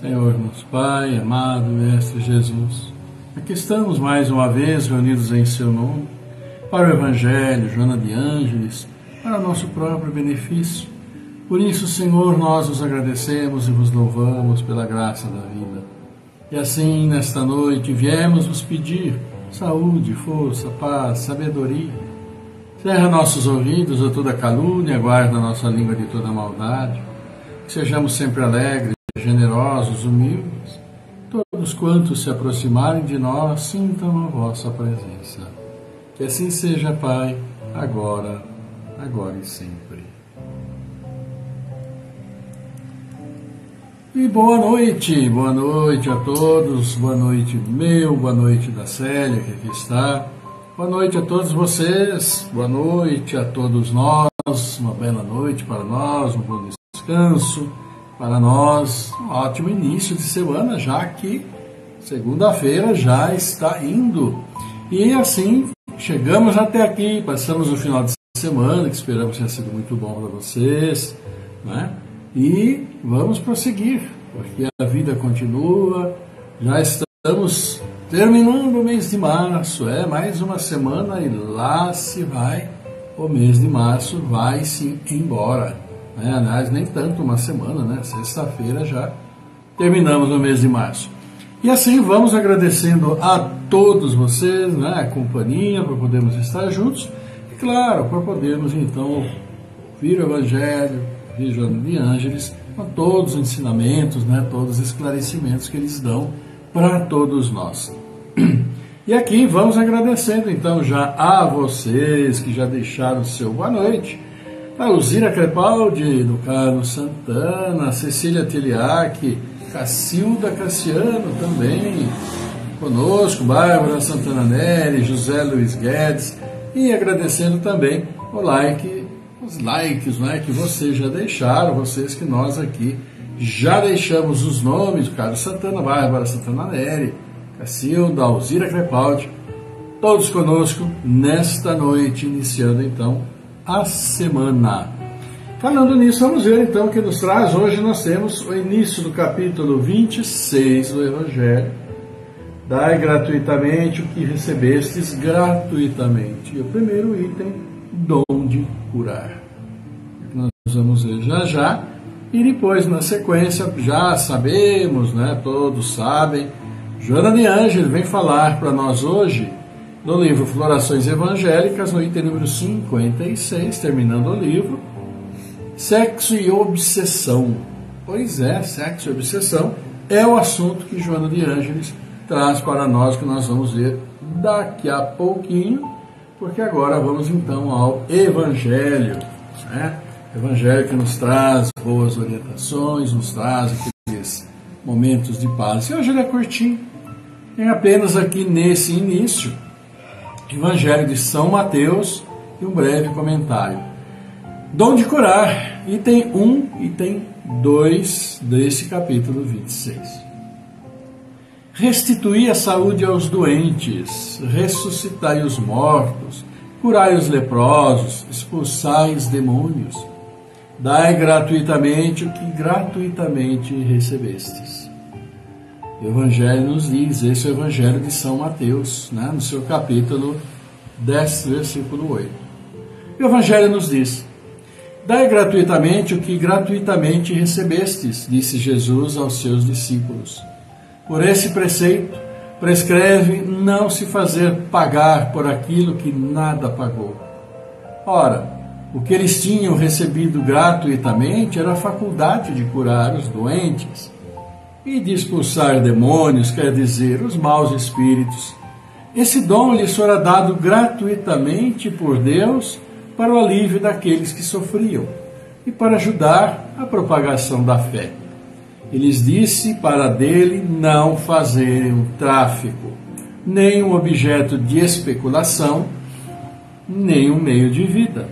Senhor nosso Pai, amado Mestre Jesus, aqui estamos mais uma vez reunidos em Seu nome, para o Evangelho, Joana de Ângeles, para nosso próprio benefício. Por isso, Senhor, nós os agradecemos e vos louvamos pela graça da vida. E assim, nesta noite, viemos vos pedir saúde, força, paz, sabedoria. Cerra nossos ouvidos a toda calúnia, guarda nossa língua de toda maldade. Que sejamos sempre alegres, generosos, humildes. Todos quantos se aproximarem de nós, sintam a vossa presença. Que assim seja, Pai, agora e sempre. E boa noite a todos, boa noite boa noite da Célia, que aqui está. Boa noite a todos vocês, boa noite a todos nós, uma bela noite para nós, um bom descanso para nós, um ótimo início de semana, já que segunda-feira já está indo. E assim, chegamos até aqui, passamos o final de semana, que esperamos tenha sido muito bom para vocês, né? E vamos prosseguir, porque a vida continua, já estamos terminando o mês de março, mais uma semana e lá se vai, o mês de março vai se embora. Aliás, nem tanto uma semana, né? Sexta-feira já terminamos o mês de março. E assim vamos agradecendo a todos vocês, né? A companhia, para podermos estar juntos. E claro, para podermos então ouvir o Evangelho, ouvir Joana de Ângeles, com todos os ensinamentos, né? Todos os esclarecimentos que eles dão para todos nós. E aqui vamos agradecendo então já a vocês que já deixaram o seu boa noite, a Alzira Crepaldi, do Carlos Santana, Cecília Teliac, Cacilda Cassiano também conosco, Bárbara Santana Neri, José Luiz Guedes, e agradecendo também os likes, né, que vocês já deixaram, vocês que nós aqui já deixamos os nomes, Carlos Santana, Bárbara Santana Neri, Cacilda, Alzira Crepaldi, todos conosco nesta noite, iniciando então a semana. Falando nisso, vamos ver então o que nos traz. Hoje nós temos o início do capítulo 26 do Evangelho. Dai gratuitamente o que recebestes gratuitamente. E o primeiro item, dom de curar. Nós vamos ver já. E depois, na sequência, já sabemos, né, todos sabem, Joana de Ângeles vem falar para nós hoje no livro Florações Evangélicas, no item número 56, terminando o livro, Sexo e Obsessão. Pois é, sexo e obsessão é o assunto que Joana de Ângeles traz para nós, que nós vamos ver daqui a pouquinho, porque agora vamos então ao Evangelho, né? Evangelho que nos traz boas orientações, nos traz aqueles momentos de paz. E hoje ele é curtinho, tem apenas aqui nesse início, Evangelho de São Mateus e um breve comentário. Dom de curar, item 1 e item 2 desse capítulo 26. Restituí a saúde aos doentes, ressuscitai os mortos, curai os leprosos, expulsai os demônios. Dai gratuitamente o que gratuitamente recebestes. O Evangelho nos diz, esse é o Evangelho de São Mateus, né, no seu capítulo 10, versículo 8. O Evangelho nos diz, dai gratuitamente o que gratuitamente recebestes, disse Jesus aos seus discípulos. Por esse preceito, prescreve não se fazer pagar por aquilo que nada pagou. Ora, o que eles tinham recebido gratuitamente era a faculdade de curar os doentes e de expulsar demônios, quer dizer, os maus espíritos. Esse dom lhes fora dado gratuitamente por Deus para o alívio daqueles que sofriam e para ajudar a propagação da fé. E lhes disse para dele não fazerem um tráfico, nem um objeto de especulação, nem um meio de vida.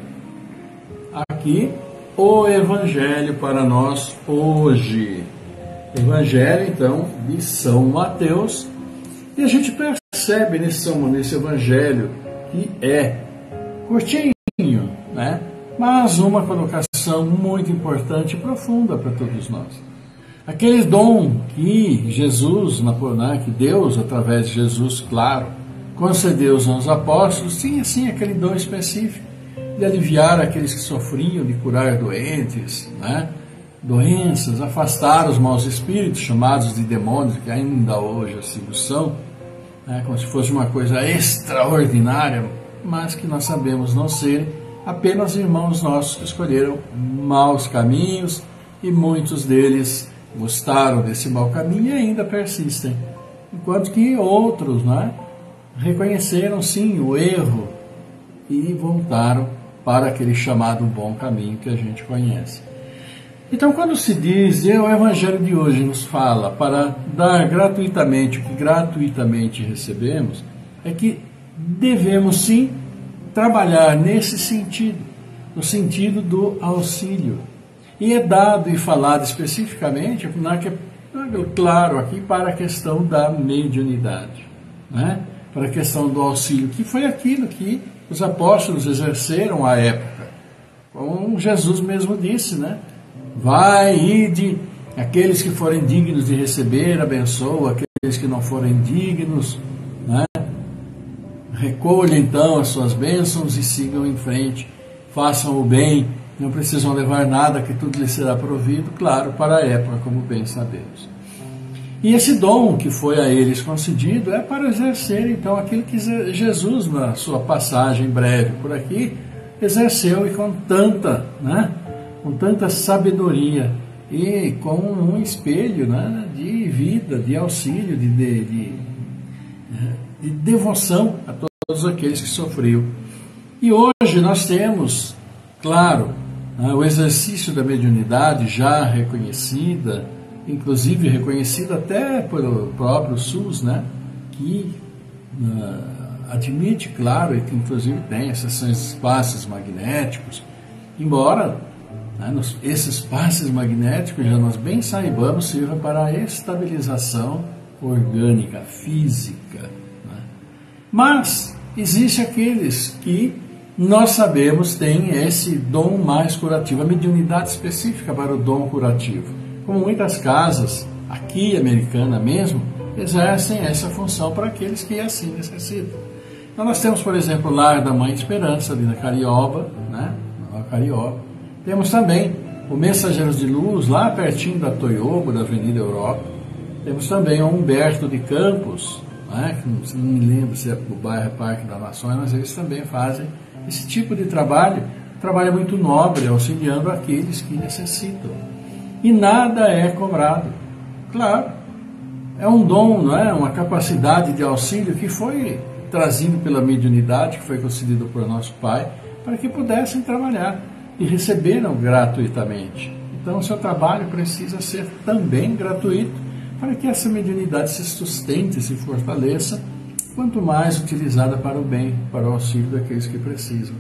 Aqui, o Evangelho para nós hoje. Evangelho, então, de São Mateus. E a gente percebe nesse Evangelho que é curtinho, né? Mas uma colocação muito importante e profunda para todos nós. Aquele dom que Jesus, que Deus, através de Jesus, claro, concedeu aos apóstolos, tinha sim aquele dom específico de aliviar aqueles que sofriam, de curar doentes, doenças, afastar os maus espíritos, chamados de demônios, que ainda hoje assim são, como se fosse uma coisa extraordinária, mas que nós sabemos não ser apenas irmãos nossos que escolheram maus caminhos, e muitos deles gostaram desse mau caminho e ainda persistem, enquanto que outros reconheceram sim o erro e voltaram para aquele chamado bom caminho que a gente conhece. Então, quando se diz, o Evangelho de hoje nos fala para dar gratuitamente o que gratuitamente recebemos, é que devemos sim trabalhar nesse sentido, no sentido do auxílio. E é dado e falado especificamente, claro, aqui para a questão da mediunidade, para a questão do auxílio, que foi aquilo que os apóstolos exerceram à época. Como Jesus mesmo disse, vai ide, aqueles que forem dignos de receber, abençoa, aqueles que não forem dignos, recolha então as suas bênçãos e sigam em frente, façam o bem, não precisam levar nada, que tudo lhes será provido, claro, para a época, como bem sabemos. E esse dom que foi a eles concedido é para exercer, então, aquilo que Jesus, na sua passagem breve por aqui, exerceu e com tanta sabedoria e com um espelho de vida, de auxílio, de devoção a todos aqueles que sofriam. E hoje nós temos, claro, o exercício da mediunidade já reconhecida, inclusive reconhecida até pelo próprio SUS, que admite, claro, e que inclusive tem esses passes magnéticos, embora esses passes magnéticos, já nós bem saibamos, sirvam para a estabilização orgânica, física. Mas existem aqueles que nós sabemos têm esse dom mais curativo, a mediunidade específica para o dom curativo. Como muitas casas, aqui americana mesmo, exercem essa função para aqueles que assim necessitam. Então nós temos, por exemplo, o Lar da Mãe Esperança, ali na Carioba, na Carioba. Temos também o Mensageiros de Luz, lá pertinho da Toyogo, da Avenida Europa. Temos também o Humberto de Campos, que não me lembro se é o bairro Parque das Nações, mas eles também fazem esse tipo de trabalho muito nobre, auxiliando aqueles que necessitam. E nada é cobrado. Claro, é um dom, uma capacidade de auxílio que foi trazido pela mediunidade, que foi concedido por nosso Pai, para que pudessem trabalhar e receberam gratuitamente. Então, o seu trabalho precisa ser também gratuito, para que essa mediunidade se sustente, se fortaleça, quanto mais utilizada para o bem, para o auxílio daqueles que precisam.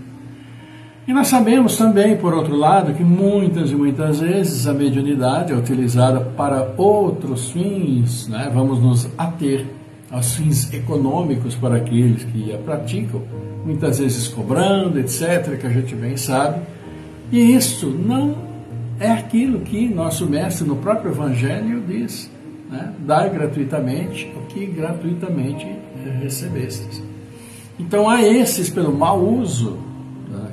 E nós sabemos também, por outro lado, que muitas e muitas vezes a mediunidade é utilizada para outros fins, vamos nos ater aos fins econômicos para aqueles que a praticam, muitas vezes cobrando, etc., que a gente bem sabe. E isso não é aquilo que nosso mestre no próprio Evangelho diz, dar gratuitamente o que gratuitamente recebestes. Então há esses, pelo mau uso,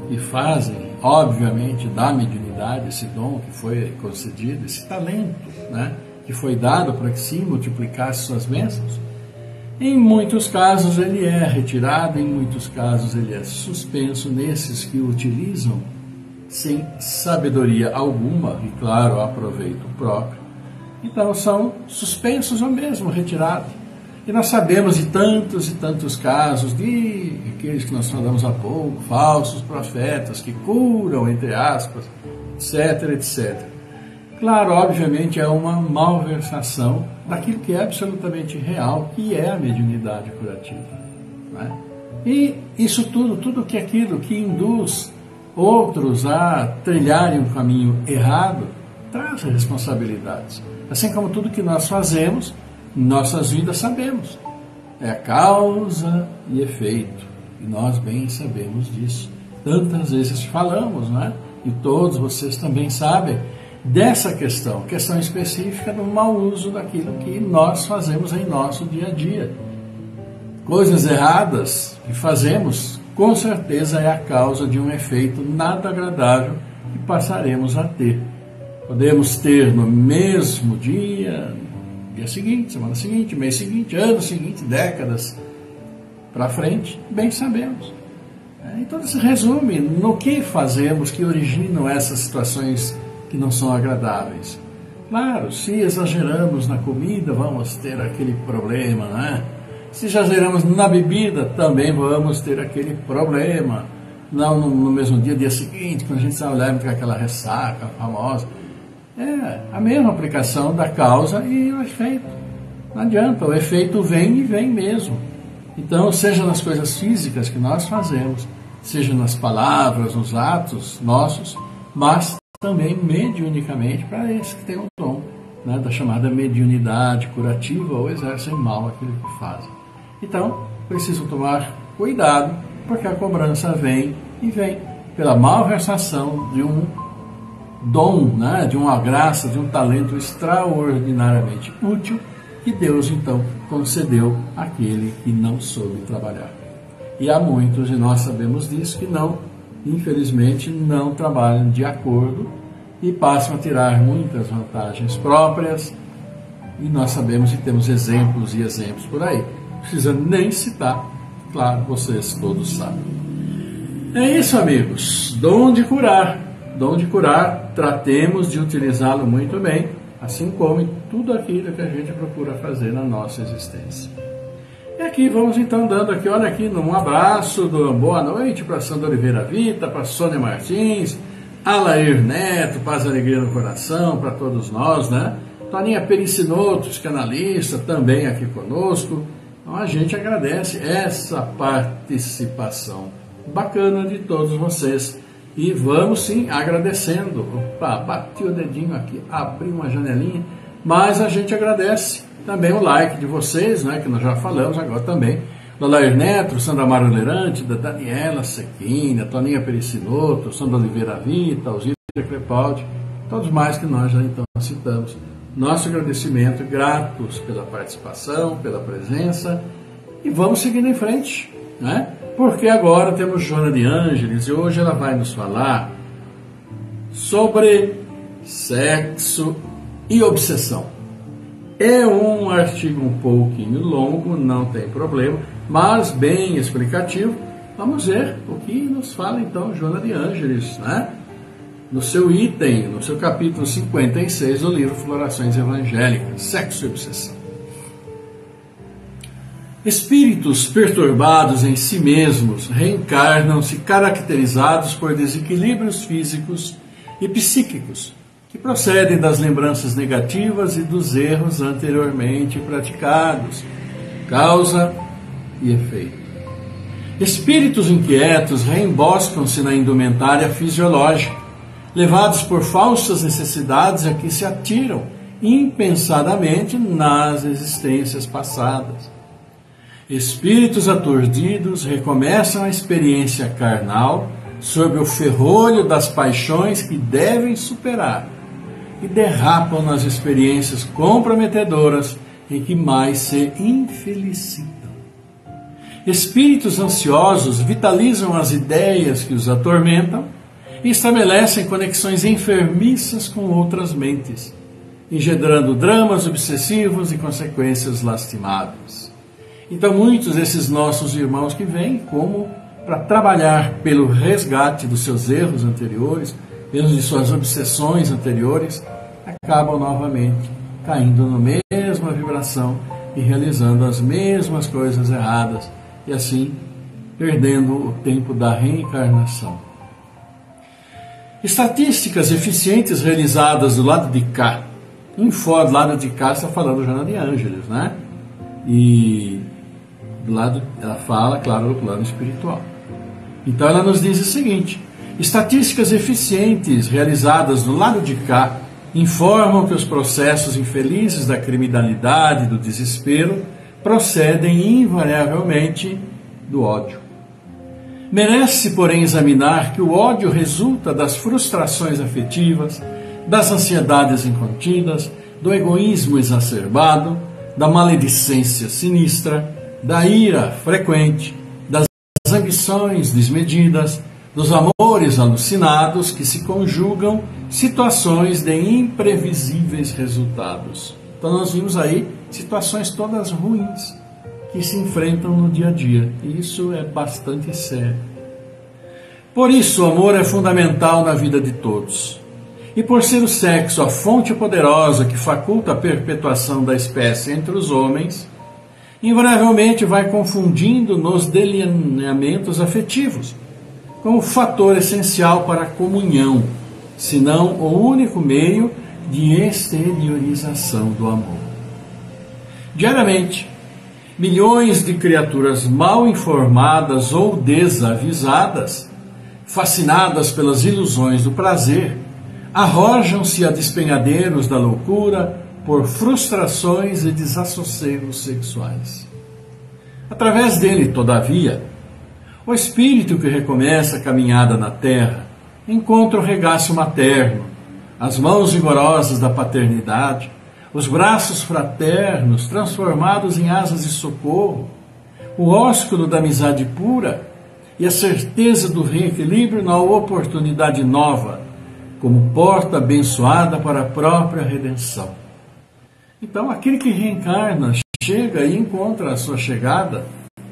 que fazem, obviamente, da mediunidade, esse dom que foi concedido, esse talento, que foi dado para que se multiplicasse suas bênçãos. Em muitos casos ele é retirado, em muitos casos ele é suspenso nesses que o utilizam sem sabedoria alguma e, claro, aproveito próprio. Então são suspensos ou mesmo retirados. E nós sabemos de tantos e tantos casos de aqueles que nós falamos há pouco, falsos profetas que curam, entre aspas, etc, etc. Claro, obviamente é uma malversação daquilo que é absolutamente real, que é a mediunidade curativa. E isso tudo que aquilo que induz outros a trilharem um caminho errado, traz responsabilidades. Assim como tudo que nós fazemos, em nossas vidas sabemos. É causa e efeito. E nós bem sabemos disso. Tantas vezes falamos, E todos vocês também sabem dessa questão específica do mau uso daquilo que nós fazemos em nosso dia a dia. Coisas erradas que fazemos, com certeza é a causa de um efeito nada agradável que passaremos a ter. Podemos ter no mesmo dia seguinte, semana seguinte, mês seguinte, ano seguinte, décadas para frente, bem sabemos. Então se resume no que fazemos que originam essas situações que não são agradáveis. Claro, se exageramos na comida, vamos ter aquele problema, né? Se exageramos na bebida, também vamos ter aquele problema. Não no mesmo dia seguinte, quando a gente sai olhar com aquela ressaca famosa. É a mesma aplicação da causa e o efeito. Não adianta, o efeito vem e vem mesmo. Então, seja nas coisas físicas que nós fazemos, seja nas palavras, nos atos nossos, mas também mediunicamente para esses que têm o dom, né, da chamada mediunidade curativa ou exercem mal aquilo que fazem. Então, preciso tomar cuidado, porque a cobrança vem e vem pela malversação de um dom, né, de uma graça, de um talento extraordinariamente útil que Deus então concedeu àquele que não soube trabalhar. E há muitos, e nós sabemos disso, que não, infelizmente, não trabalham de acordo e passam a tirar muitas vantagens próprias, e nós sabemos e temos exemplos e exemplos por aí. Não precisa nem citar, claro, vocês todos sabem. É isso, amigos, dom de curar. Dom de curar, tratemos de utilizá-lo muito bem, assim como em tudo aquilo que a gente procura fazer na nossa existência. E aqui vamos então dando aqui, olha aqui, um abraço, boa noite para Sandra Oliveira Vita, para Sônia Martins, Alair Neto, paz e alegria no coração para todos nós, né? Toninha Pericinoto, psicanalista, também aqui conosco. Então a gente agradece essa participação bacana de todos vocês. E vamos sim agradecendo. Opa, bati o dedinho aqui, abri uma janelinha, mas a gente agradece também o like de vocês, né, que nós já falamos agora também. Do Lair Neto, Sandra Mário Lerante, da Daniela Sequinha, Toninha Pericinoto, Sandra Oliveira Vita, Alzira Crepaldi, todos mais que nós já então citamos. Nosso agradecimento, gratos pela participação, pela presença, e vamos seguindo em frente, né? Porque agora temos Joana de Ângeles e hoje ela vai nos falar sobre sexo e obsessão. É um artigo um pouquinho longo, não tem problema, mas bem explicativo. Vamos ver o que nos fala então Joana de Ângeles, né? No seu item, no seu capítulo 56 do livro Florações Evangélicas, Sexo e Obsessão. Espíritos perturbados em si mesmos reencarnam-se caracterizados por desequilíbrios físicos e psíquicos, que procedem das lembranças negativas e dos erros anteriormente praticados, causa e efeito. Espíritos inquietos reemboscam-se na indumentária fisiológica, levados por falsas necessidades a que se atiram impensadamente nas existências passadas. Espíritos aturdidos recomeçam a experiência carnal sob o ferrolho das paixões que devem superar e derrapam nas experiências comprometedoras em que mais se infelicitam. Espíritos ansiosos vitalizam as ideias que os atormentam e estabelecem conexões enfermiças com outras mentes, engendrando dramas obsessivos e consequências lastimáveis. Então, muitos desses nossos irmãos que vêm como para trabalhar pelo resgate dos seus erros anteriores, mesmo de suas obsessões anteriores, acabam novamente caindo na mesma vibração e realizando as mesmas coisas erradas e assim perdendo o tempo da reencarnação. Estatísticas eficientes realizadas do lado de cá, do lado de cá está falando Joana de Ângeles, né? E do lado, ela fala, claro, do plano espiritual. Então ela nos diz o seguinte: estatísticas eficientes realizadas do lado de cá informam que os processos infelizes da criminalidade e do desespero procedem invariavelmente do ódio. Merece, porém, examinar que o ódio resulta das frustrações afetivas, das ansiedades incontidas, do egoísmo exacerbado, da maledicência sinistra, da ira frequente, das ambições desmedidas, dos amores alucinados que se conjugam situações de imprevisíveis resultados. Então nós vimos aí situações todas ruins que se enfrentam no dia a dia, e isso é bastante sério. Por isso o amor é fundamental na vida de todos. E por ser o sexo a fonte poderosa que faculta a perpetuação da espécie entre os homens, invariavelmente vai confundindo nos delineamentos afetivos, como fator essencial para a comunhão, se não o único meio de exteriorização do amor. Diariamente, milhões de criaturas mal informadas ou desavisadas, fascinadas pelas ilusões do prazer, arrojam-se a despenhadeiros da loucura por frustrações e desassossegos sexuais. Através dele, todavia, o espírito que recomeça a caminhada na terra encontra o regaço materno, as mãos vigorosas da paternidade, os braços fraternos transformados em asas de socorro, o ósculo da amizade pura e a certeza do reequilíbrio na oportunidade nova, como porta abençoada para a própria redenção. Então, aquele que reencarna, chega e encontra a sua chegada,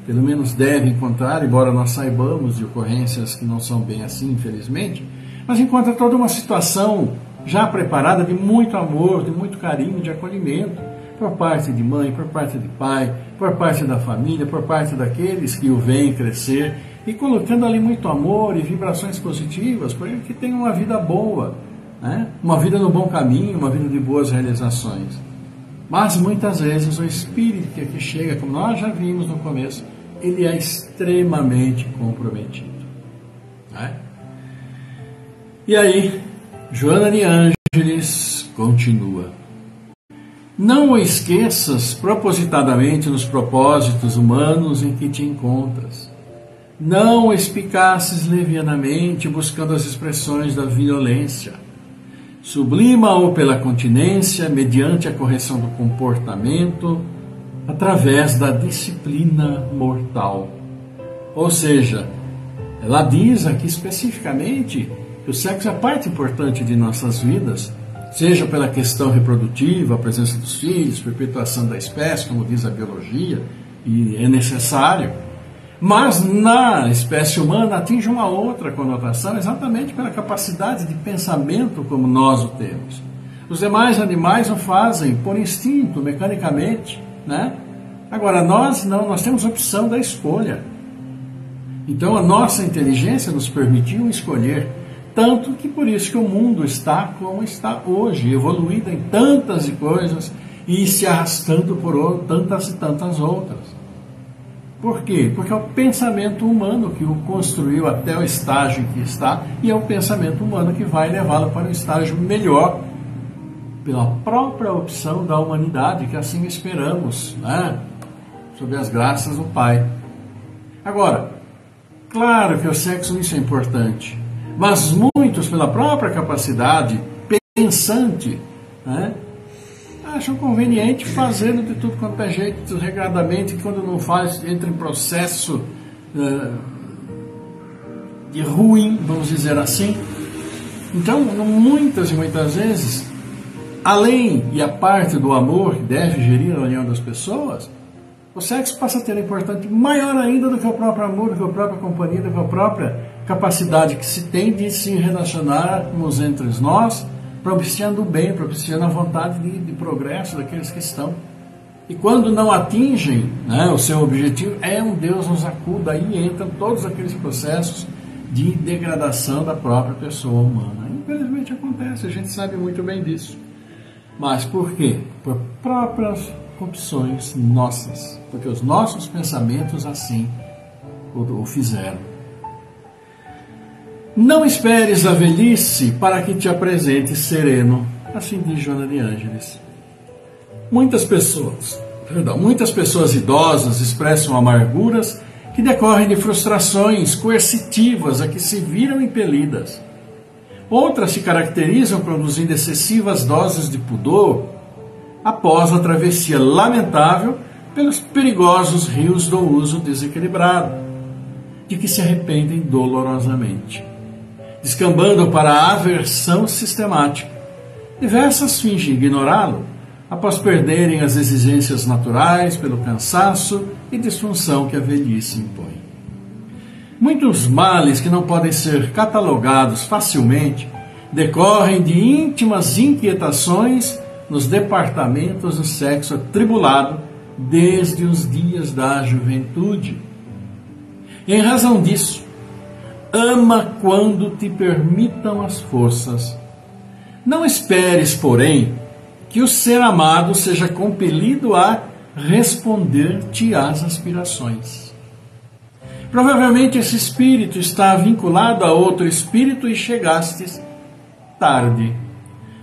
pelo menos deve encontrar, embora nós saibamos de ocorrências que não são bem assim, infelizmente, mas encontra toda uma situação já preparada de muito amor, de muito carinho, de acolhimento, por parte de mãe, por parte de pai, por parte da família, por parte daqueles que o veem crescer, e colocando ali muito amor e vibrações positivas para ele que tenha uma vida boa, né? Uma vida no bom caminho, uma vida de boas realizações. Mas muitas vezes o espírito que aqui chega, como nós já vimos no começo, ele é extremamente comprometido, né? E aí, Joana de Ângeles continua. Não o esqueças propositadamente nos propósitos humanos em que te encontras. Não espicaces levianamente buscando as expressões da violência. Sublima-o pela continência, mediante a correção do comportamento, através da disciplina mortal. Ou seja, ela diz aqui especificamente que o sexo é parte importante de nossas vidas, seja pela questão reprodutiva, a presença dos filhos, perpetuação da espécie, como diz a biologia, e é necessário. Mas na espécie humana atinge uma outra conotação, exatamente pela capacidade de pensamento como nós o temos. Os demais animais o fazem por instinto, mecanicamente, né? Agora, nós não, nós temos opção da escolha. Então a nossa inteligência nos permitiu escolher, tanto que por isso que o mundo está como está hoje, evoluído em tantas coisas e se arrastando por tantas e tantas outras. Por quê? Porque é o pensamento humano que o construiu até o estágio em que está, e é o pensamento humano que vai levá-lo para um estágio melhor, pela própria opção da humanidade, que assim esperamos, né? Sob as graças do Pai. Agora, claro que o sexo isso é importante, mas muitos, pela própria capacidade pensante, né, acham conveniente fazendo de tudo quanto é jeito, desregradamente, quando não faz, entra em processo de ruim, vamos dizer assim. Então, muitas e muitas vezes, além e a parte do amor que deve gerir a união das pessoas, o sexo passa a ter importância maior ainda do que o próprio amor, do que a própria companhia, do que a própria capacidade que se tem de se relacionarmos entre nós, propiciando o bem, propiciando a vontade de progresso daqueles que estão. E quando não atingem, né, o seu objetivo, um Deus nos acuda, aí entram todos aqueles processos de degradação da própria pessoa humana. Infelizmente acontece, a gente sabe muito bem disso. Mas por quê? Por próprias opções nossas, porque os nossos pensamentos assim o fizeram. Não esperes a velhice para que te apresentes sereno, assim diz Joana de Ângeles. Muitas pessoas idosas expressam amarguras que decorrem de frustrações coercitivas a que se viram impelidas. Outras se caracterizam produzindo excessivas doses de pudor após a travessia lamentável pelos perigosos rios do uso desequilibrado, de que se arrependem dolorosamente, descambando para a aversão sistemática. Diversas fingem ignorá-lo após perderem as exigências naturais pelo cansaço e disfunção que a velhice impõe. Muitos males que não podem ser catalogados facilmente decorrem de íntimas inquietações nos departamentos do sexo atribulado desde os dias da juventude. Em razão disso, ama quando te permitam as forças. Não esperes, porém, que o ser amado seja compelido a responder-te às aspirações. Provavelmente esse espírito está vinculado a outro espírito e chegastes tarde,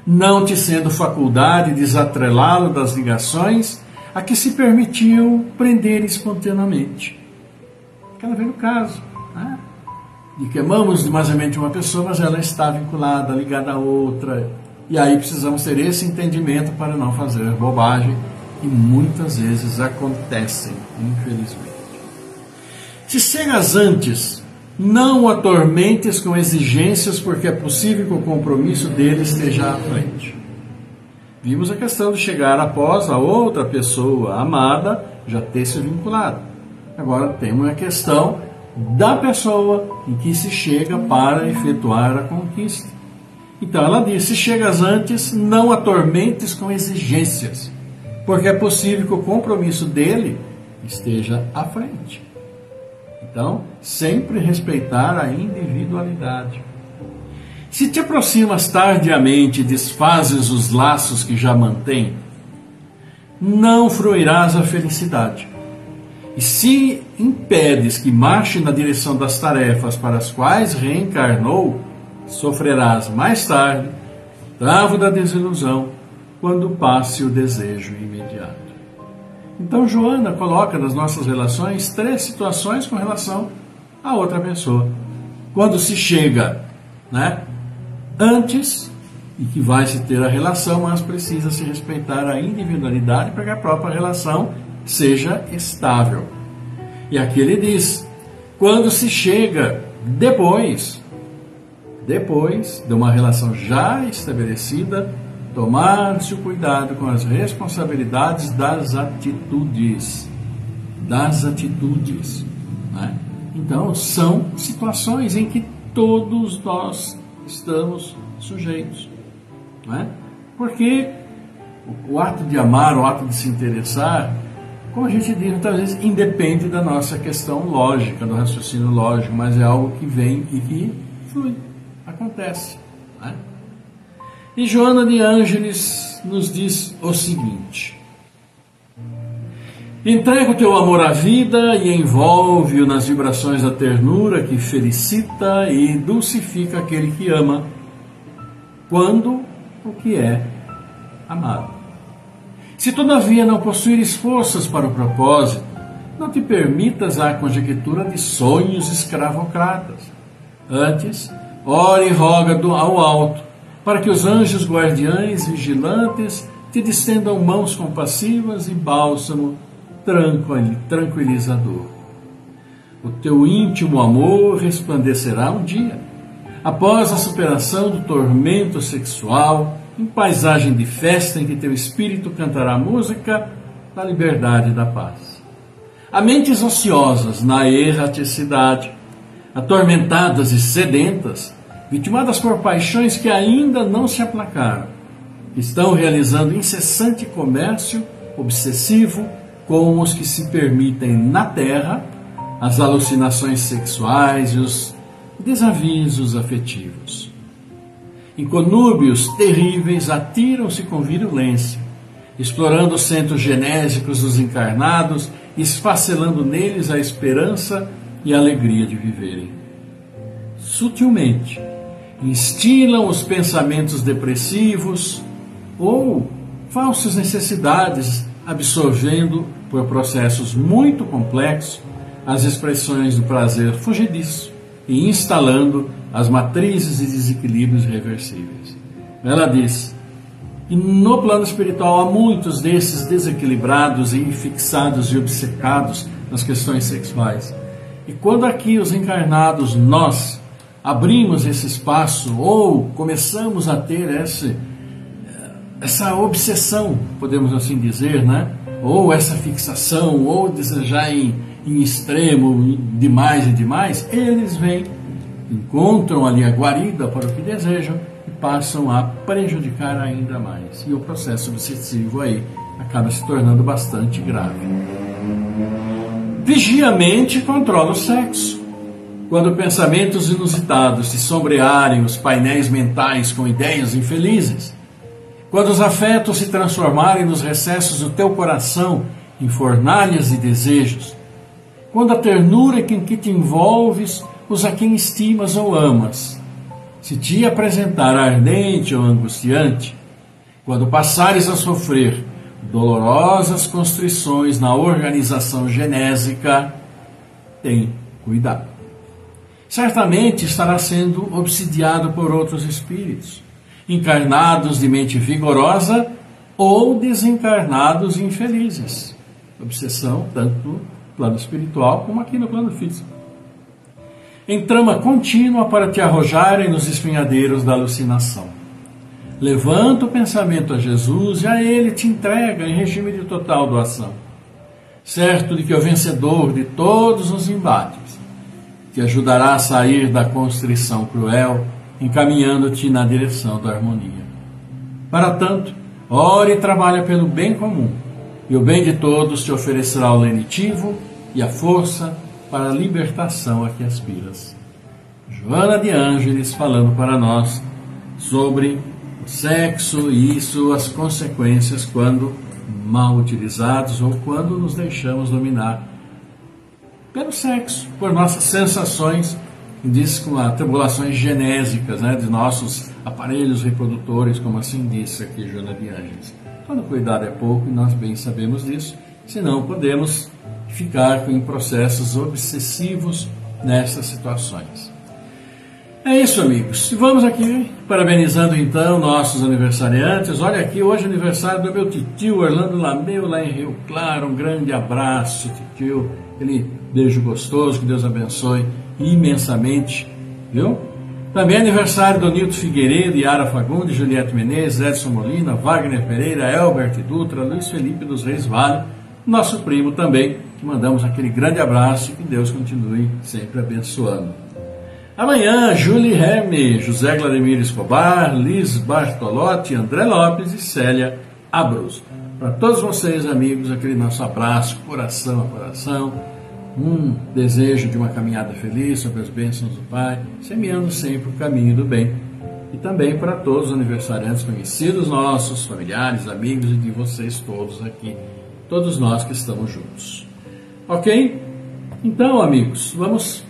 não te sendo faculdade desatrelá-lo das ligações a que se permitiu prender espontaneamente. Aquela vez no caso, né? De que amamos demasiadamente uma pessoa, mas ela está vinculada, ligada a outra. E aí precisamos ter esse entendimento para não fazer bobagem, que muitas vezes acontecem, infelizmente. Se cegas antes, não o atormentes com exigências, porque é possível que o compromisso dele esteja à frente. Vimos a questão de chegar após a outra pessoa amada já ter se vinculado. Agora temos a questão da pessoa em que se chega para efetuar a conquista. Então ela diz, se chegas antes, não atormentes com exigências, porque é possível que o compromisso dele esteja à frente. Então, sempre respeitar a individualidade. Se te aproximas tardiamente e desfazes os laços que já mantém, não fruirás a felicidade. E se impedes que marche na direção das tarefas para as quais reencarnou, sofrerás mais tarde o travo da desilusão quando passe o desejo imediato. Então Joana coloca nas nossas relações 3 situações com relação a outra pessoa. Quando se chega, antes, e que vai se ter a relação, mas precisa se respeitar a individualidade para que a própria relação seja estável. E aqui ele diz, quando se chega depois de uma relação já estabelecida, tomar-se o cuidado com as responsabilidades das atitudes. Então, são situações em que todos nós estamos sujeitos. Porque o ato de amar, o ato de se interessar, como a gente diz muitas vezes, independe da nossa questão lógica, do raciocínio lógico, mas é algo que vem e que flui, acontece. E Joana de Ângeles nos diz o seguinte: entrega o teu amor à vida e envolve-o nas vibrações da ternura que felicita e dulcifica aquele que ama, quando o que é amado. Se todavia não possuires forças para o propósito, não te permitas a conjectura de sonhos escravocratas. Antes, ora e roga ao alto, para que os anjos guardiães vigilantes te distendam mãos compassivas e bálsamo tranquilizador. O teu íntimo amor resplandecerá um dia, após a superação do tormento sexual, em paisagem de festa em que teu espírito cantará a música da liberdade e da paz. Há mentes ociosas na erraticidade, atormentadas e sedentas, vitimadas por paixões que ainda não se aplacaram, estão realizando incessante comércio obsessivo com os que se permitem na terra as alucinações sexuais e os desavisos afetivos. Em conúbios terríveis atiram-se com virulência, explorando os centros genésicos dos encarnados, esfacelando neles a esperança e a alegria de viverem. Sutilmente, instilam os pensamentos depressivos ou falsas necessidades, absorvendo, por processos muito complexos, as expressões do prazer fugidiço e instalando as matrizes e desequilíbrios irreversíveis. Ela diz que no plano espiritual há muitos desses desequilibrados e fixados e obcecados nas questões sexuais. E quando aqui os encarnados, nós abrimos esse espaço ou começamos a ter essa obsessão, podemos assim dizer, né? Ou essa fixação, ou desejar em extremo, demais e demais, eles vêm, encontram ali a guarida para o que desejam e passam a prejudicar ainda mais. E o processo obsessivo aí acaba se tornando bastante grave. Vigia a mente e controla o sexo. Quando pensamentos inusitados se sombrearem os painéis mentais com ideias infelizes, quando os afetos se transformarem nos recessos do teu coração em fornalhas de desejos, quando a ternura com que te envolves os a quem estimas ou amas se te apresentar ardente ou angustiante, quando passares a sofrer dolorosas constrições na organização genésica, tem cuidado. Certamente estará sendo obsidiado por outros espíritos, encarnados de mente vigorosa ou desencarnados infelizes. Obsessão tanto no plano espiritual como aqui no plano físico. Em trama contínua para te arrojarem nos espinhadeiros da alucinação. Levanta o pensamento a Jesus e a Ele te entrega em regime de total doação, certo de que o vencedor de todos os embates te ajudará a sair da constrição cruel, encaminhando-te na direção da harmonia. Para tanto, ore e trabalha pelo bem comum, e o bem de todos te oferecerá o lenitivo e a força para a libertação a que aspiras. Joana de Ângeles falando para nós sobre o sexo e suas consequências quando mal utilizados ou quando nos deixamos dominar pelo sexo, por nossas sensações, diz com as tribulações genésicas, né, de nossos aparelhos reprodutores, como assim disse aqui Joana de Ângeles. Quando cuidado é pouco, e nós bem sabemos disso, senão podemos ficar em processos obsessivos nessas situações. É isso, amigos. E vamos aqui parabenizando então nossos aniversariantes. Olha aqui, hoje é aniversário do meu titio Orlando Lameu, lá em Rio Claro. Um grande abraço, titio. Aquele beijo gostoso, que Deus abençoe imensamente, viu? Também é aniversário do Nilton Figueiredo, Yara Fagundes, Juliette Menezes, Edson Molina, Wagner Pereira, Elbert Dutra, Luiz Felipe dos Reis Vale, nosso primo também, que mandamos aquele grande abraço e que Deus continue sempre abençoando. Amanhã, Julie Herme, José Vladimir Escobar, Liz Bartolotti, André Lopes e Célia Abruz. Para todos vocês, amigos, aquele nosso abraço, coração a coração, um desejo de uma caminhada feliz sob as bênçãos do Pai, semeando sempre o caminho do bem. E também para todos os aniversariantes conhecidos nossos, familiares, amigos e de vocês todos aqui, todos nós que estamos juntos. Ok? Então, amigos, vamos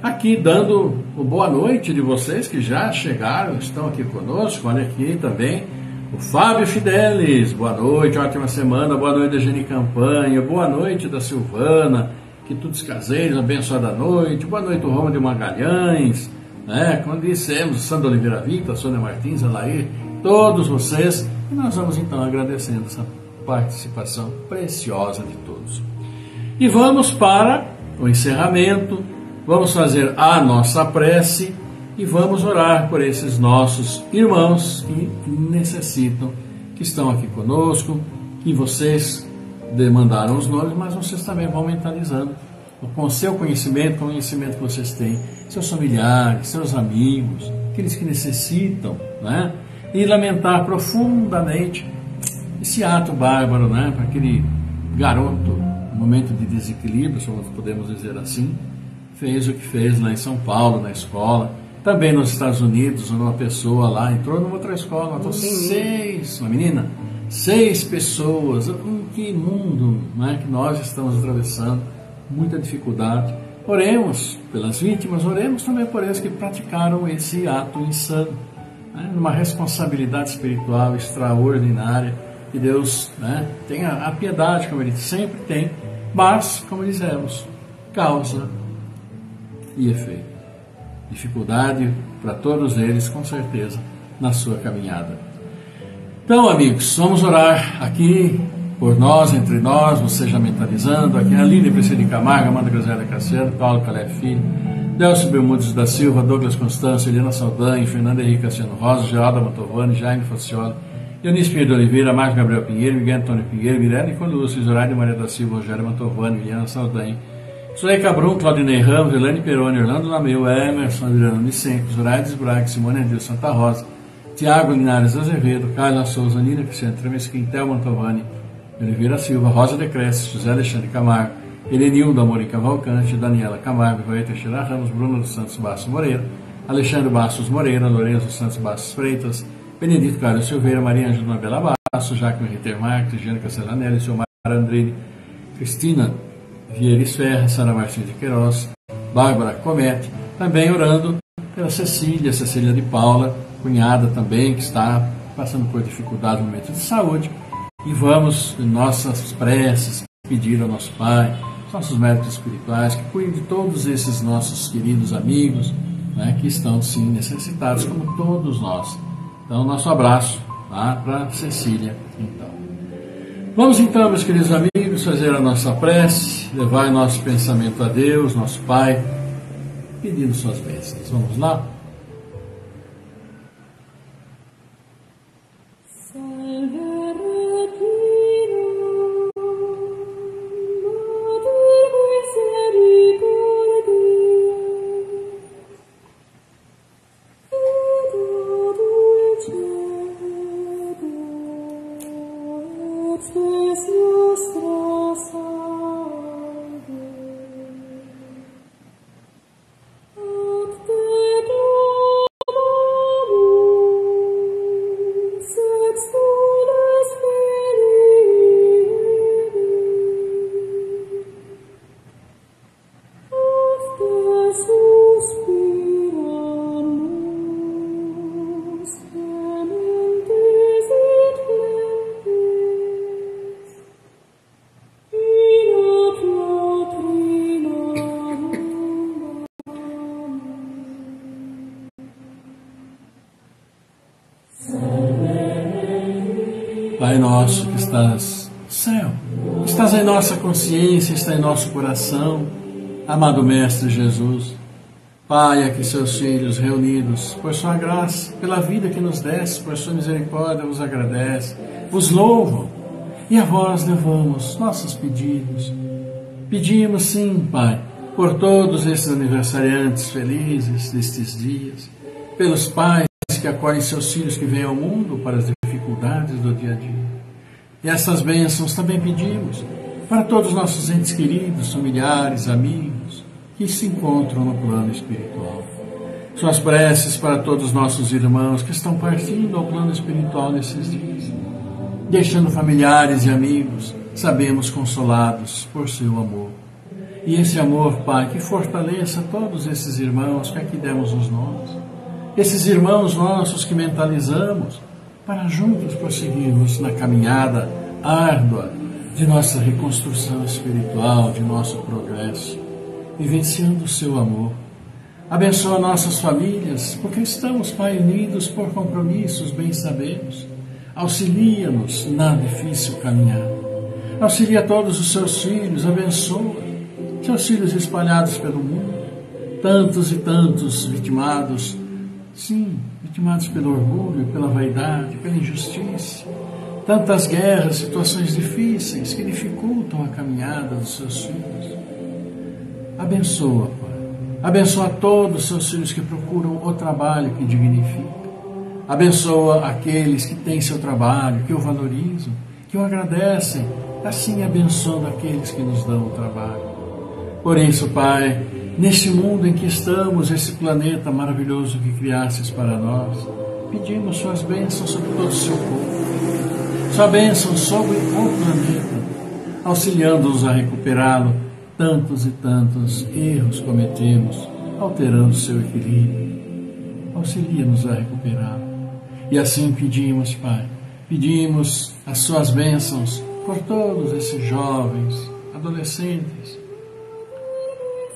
aqui dando o boa noite de vocês que já chegaram, estão aqui conosco. Olha aqui também o Fábio Fidelis, boa noite, ótima semana, boa noite da Geni Campanha, boa noite da Silvana, Quitudes Caseiros, abençoada noite, boa noite o Roma de Magalhães, como dissemos, Sandra Oliveira Vita, Sônia Martins, Alair, todos vocês, e nós vamos então agradecendo essa participação preciosa de todos. E vamos para o encerramento, vamos fazer a nossa prece e vamos orar por esses nossos irmãos que necessitam, que estão aqui conosco, que vocês demandaram os nomes, mas vocês também vão mentalizando com o seu conhecimento, com o conhecimento que vocês têm, seus familiares, seus amigos, aqueles que necessitam, e lamentar profundamente esse ato bárbaro, para aquele garoto, um momento de desequilíbrio, se podemos dizer assim, fez o que fez lá em São Paulo, na escola. Também nos Estados Unidos, uma pessoa lá entrou numa outra escola, matou uma menina, 6 pessoas. Que mundo que nós estamos atravessando, muita dificuldade. Oremos pelas vítimas, oremos também por eles que praticaram esse ato insano, numa responsabilidade espiritual extraordinária. Que Deus tenha a piedade, como Ele sempre tem, mas, como dizemos, causa e efeito. dificuldade para todos eles, com certeza, na sua caminhada. Então, amigos, vamos orar aqui por nós, entre nós, você já mentalizando, aqui a Aline Priscila de Camargo, Amanda Grazela Cassiano, Paulo Caleb Filho, Delcio Belmudes da Silva, Douglas Constâncio, Helena Saldanha, Fernanda Henrique Cassiano Rosa, Geralda Mantovani, Jaime Faciola, Eunice Pinheiro de Oliveira, Marcos Gabriel Pinheiro, Miguel Antônio Pinheiro, Mirella Nicolúcio, Zoraide Maria da Silva, Rogério Mantovani, Eliana Saldanha, Zoe Cabrum, Claudinei Ramos, Elane Peroni, Orlando Lameu, Emerson, Adriano Nicenco, Zoraide Braga, Simone André Santa Rosa, Tiago Linares Azevedo, Carla Souza, Nina Cristiano Tremesquim, Théo Mantovani, Oliveira Silva, Rosa de Cresce, José Alexandre Camargo, Helenilda Amorim Cavalcante, Daniela Camargo, Roê Teixeira Ramos, Bruno dos Santos Bastos Moreira, Alexandre Bastos Moreira, Lourenço dos Santos Bastos Freitas, Benedito Carlos Silveira, Maria Ângela Bela Bastos, Jacques Ritter Marques, Giana Castellanelli, Silmar Andrini, Cristina Vieira Ferra, Sara Martins de Queiroz, Bárbara Comete, também orando pela Cecília de Paula, cunhada também, que está passando por dificuldade no momento de saúde, e vamos, em nossas preces, pedir ao nosso Pai, aos nossos médicos espirituais, que cuidem de todos esses nossos queridos amigos, né, que estão, sim, necessitados, como todos nós. Então, nosso abraço, tá, para Cecília, então. Vamos então, meus queridos amigos, fazer a nossa prece, levar nosso pensamento a Deus, nosso Pai, pedindo suas bênçãos. Vamos lá? Pai nosso que estás no céu, estás em nossa consciência, está em nosso coração, amado Mestre Jesus. Pai, aqui seus filhos reunidos, por sua graça, pela vida que nos deste, por sua misericórdia, vos agradece, vos louvam, e a vós levamos nossos pedidos. Pedimos sim, Pai, por todos esses aniversariantes felizes destes dias, pelos pais que acolhem seus filhos que vêm ao mundo para as dificuldades do dia a dia. E essas bênçãos também pedimos para todos os nossos entes queridos, familiares, amigos, que se encontram no plano espiritual. Suas preces para todos os nossos irmãos que estão partindo ao plano espiritual nesses dias, deixando familiares e amigos, sabemos, consolados por seu amor. E esse amor, Pai, que fortaleça todos esses irmãos que aqui demos os nomes, esses irmãos nossos que mentalizamos, para juntos prosseguirmos na caminhada árdua de nossa reconstrução espiritual, de nosso progresso, vivenciando o seu amor. Abençoa nossas famílias, porque estamos, Pai, unidos por compromissos, bem sabemos. Auxilia-nos na difícil caminhada. Auxilia todos os seus filhos, abençoa seus filhos espalhados pelo mundo, tantos e tantos vitimados, sim, vitimados pelo orgulho, pela vaidade, pela injustiça, tantas guerras, situações difíceis que dificultam a caminhada dos seus filhos. Abençoa, Pai. Abençoa todos os seus filhos que procuram o trabalho que dignifica. Abençoa aqueles que têm seu trabalho, que o valorizam, que o agradecem, assim abençoando aqueles que nos dão o trabalho. Por isso, Pai, neste mundo em que estamos, esse planeta maravilhoso que criastes para nós, pedimos suas bênçãos sobre todo o seu povo, sua bênção sobre o planeta, auxiliando-os a recuperá-lo. Tantos e tantos erros cometemos, alterando seu equilíbrio. Auxilia-nos a recuperá-lo. E assim pedimos, Pai, pedimos as suas bênçãos por todos esses jovens, adolescentes.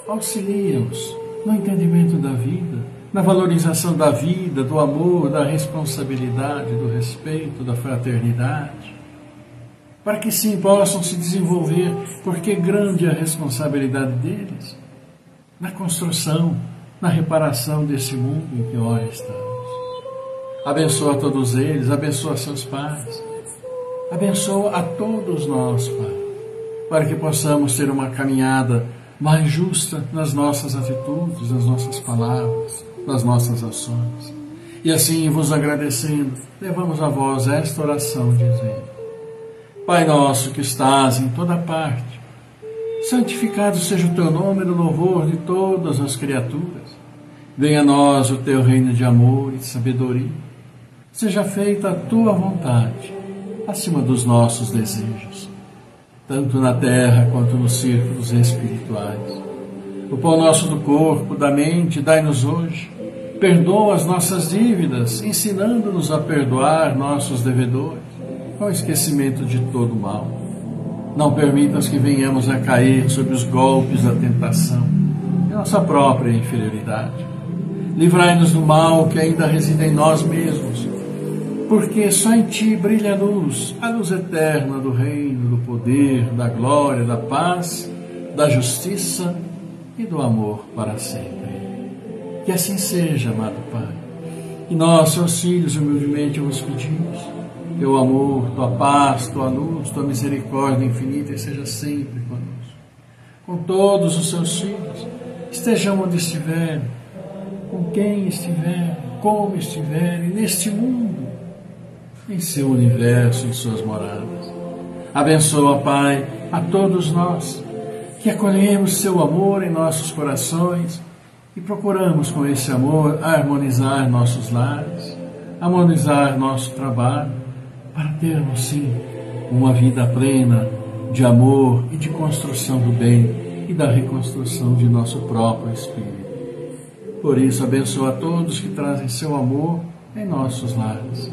Auxilia-os no entendimento da vida, na valorização da vida, do amor, da responsabilidade, do respeito, da fraternidade, para que sim possam se desenvolver, porque grande é a responsabilidade deles na construção, na reparação desse mundo em que ora estamos. Abençoa todos eles, abençoa seus pais, abençoa a todos nós, Pai, para que possamos ter uma caminhada mais justa nas nossas atitudes, nas nossas palavras, nas nossas ações. E assim, vos agradecendo, levamos a vós esta oração dizendo: Pai nosso que estás em toda parte, santificado seja o teu nome no louvor de todas as criaturas. Venha a nós o teu reino de amor e de sabedoria. Seja feita a tua vontade, acima dos nossos desejos, tanto na terra quanto nos círculos espirituais. O pão nosso do corpo, da mente, dai-nos hoje. Perdoa as nossas dívidas, ensinando-nos a perdoar nossos devedores, com esquecimento de todo mal. Não permitas que venhamos a cair sob os golpes da tentação e nossa própria inferioridade. Livrai-nos do mal que ainda reside em nós mesmos, porque só em Ti brilha a luz eterna do reino, do poder, da glória, da paz, da justiça e do amor para sempre. Que assim seja, amado Pai. E nós, seus filhos, humildemente vos pedimos, teu amor, tua paz, tua luz, tua misericórdia infinita esteja sempre conosco. Com todos os seus filhos, estejam onde estiverem, com quem estiverem, como estiverem, neste mundo, em seu universo, em suas moradas. Abençoa, Pai, a todos nós, que acolhemos seu amor em nossos corações e procuramos com esse amor harmonizar nossos lares, harmonizar nosso trabalho, para termos, sim, uma vida plena de amor e de construção do bem e da reconstrução de nosso próprio espírito. Por isso, abençoa a todos que trazem seu amor em nossos lares.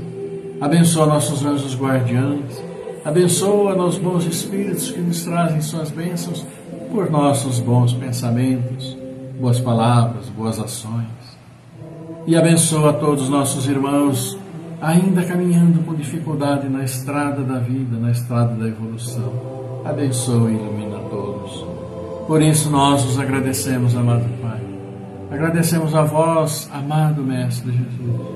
Abençoa nossos anjos guardiães. Abençoa nos bons espíritos que nos trazem suas bênçãos por nossos bons pensamentos, boas palavras, boas ações. E abençoa a todos os nossos irmãos ainda caminhando com dificuldade na estrada da vida, na estrada da evolução. Abençoa e ilumina a todos. Por isso nós os agradecemos, amado Pai. Agradecemos a vós, amado Mestre Jesus.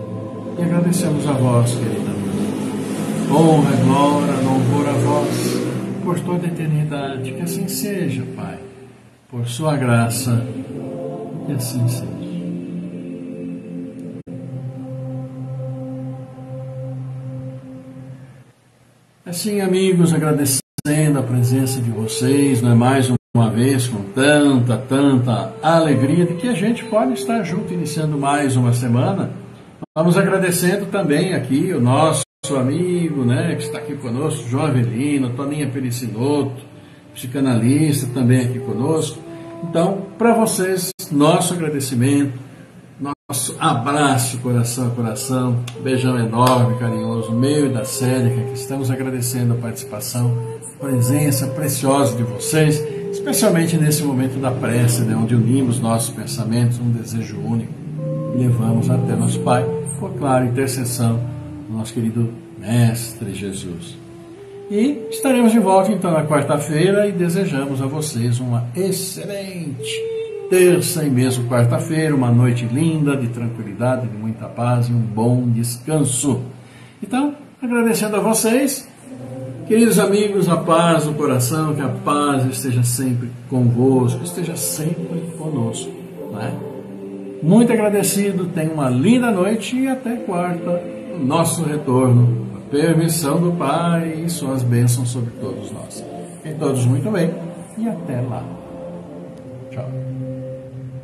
E agradecemos a vós, querida Mãe. Honra, glória, louvor a vós, por toda a eternidade. Que assim seja, Pai. Por sua graça, que assim seja. Assim, amigos, agradecendo a presença de vocês, não é mais uma vez com tanta alegria de que a gente pode estar junto, iniciando mais uma semana. Vamos agradecendo também aqui o nosso amigo, né, que está aqui conosco, João Avelino, Toninha Pericinoto, psicanalista, também aqui conosco. Então, para vocês, nosso agradecimento, nosso abraço coração a coração, beijão enorme, carinhoso, meu e da Célia, que aqui estamos agradecendo a participação, a presença preciosa de vocês, especialmente nesse momento da prece, né, onde unimos nossos pensamentos, um desejo único, e levamos até nosso Pai, por claro, intercessão do nosso querido Mestre Jesus. E estaremos de volta então na quarta-feira e desejamos a vocês uma excelente terça e mesmo quarta-feira, uma noite linda, de tranquilidade, de muita paz e um bom descanso. Então, agradecendo a vocês, queridos amigos, a paz no coração, que a paz esteja sempre convosco, esteja sempre conosco, não é? Muito agradecido, tenha uma linda noite e até quarta, o nosso retorno, a permissão do Pai e suas bênçãos sobre todos nós. Fiquem todos muito bem e até lá. Tchau.